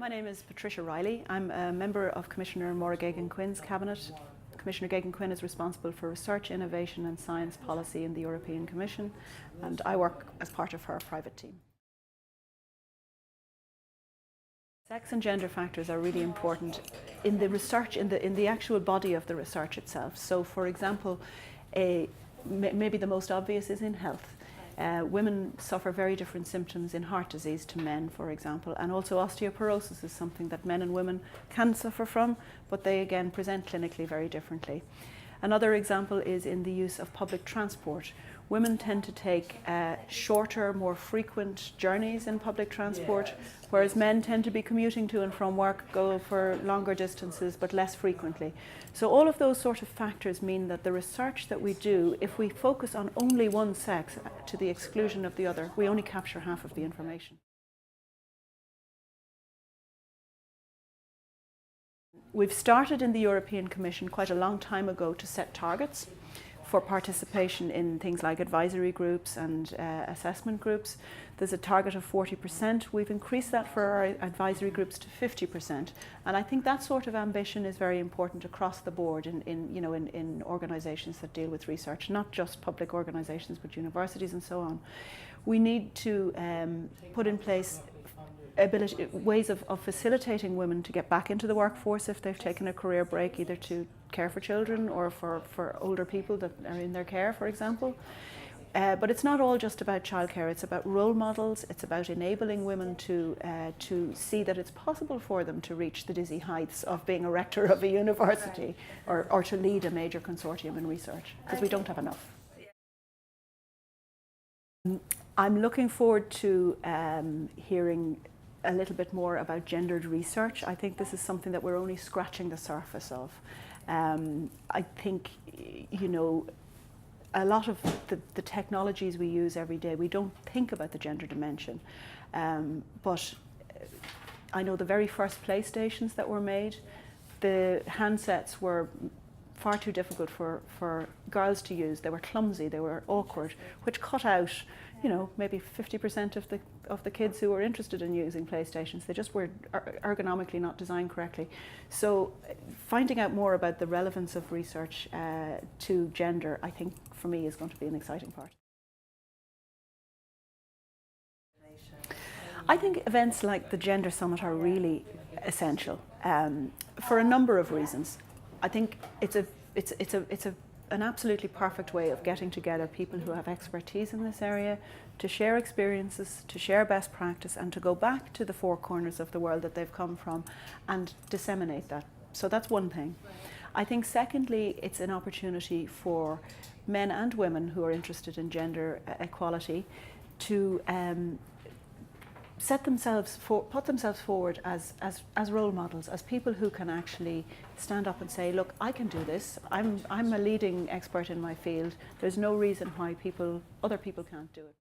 My name is Patricia Reilly. I'm a member of Commissioner Máire Geoghegan-Quinn's cabinet. Commissioner Geoghegan-Quinn is responsible for research, innovation and science policy in the European Commission, and I work as part of her private team. Sex and gender factors are really important in the research, in the actual body of the research itself. So, for example, maybe the most obvious is in health. Women suffer very different symptoms in heart disease to men, for example, and also osteoporosis is something that men and women can suffer from, but they again present clinically very differently. Another example is in the use of public transport. Women tend to take shorter, more frequent journeys in public transport, whereas men tend to be commuting to and from work, go for longer distances but less frequently. So all of those sort of factors mean that the research that we do, if we focus on only one sex to the exclusion of the other, we only capture half of the information. We've started in the European Commission quite a long time ago to set targets for participation in things like advisory groups and assessment groups. There's a target of 40%. We've increased that for our advisory groups to 50%. And I think that sort of ambition is very important across the board in organisations that deal with research, not just public organisations, but universities and so on. We need to put in place ways of facilitating women to get back into the workforce if they've taken a career break, either to care for children or for older people that are in their care, for example. But it's not all just about childcare, it's about role models, it's about enabling women to see that it's possible for them to reach the dizzy heights of being a rector of a university or to lead a major consortium in research, because we don't have enough. I'm looking forward to hearing a little bit more about gendered research. I think this is something that we're only scratching the surface of. I think, a lot of the technologies we use every day, we don't think about the gender dimension. But I know the very first PlayStations that were made, the handsets were far too difficult for girls to use. They were clumsy, they were awkward, which cut out maybe 50% of the kids who were interested in using PlayStations. They just were ergonomically not designed correctly. So finding out more about the relevance of research to gender, I think for me is going to be an exciting part. I think events like the Gender Summit are really essential for a number of reasons. I think it's an absolutely perfect way of getting together people who have expertise in this area to share experiences, to share best practice, and to go back to the four corners of the world that they've come from and disseminate that. So that's one thing. I think secondly, it's an opportunity for men and women who are interested in gender equality to put themselves forward as role models, as people who can actually stand up and say, look, I can do this. I'm a leading expert in my field. There's no reason why other people can't do it.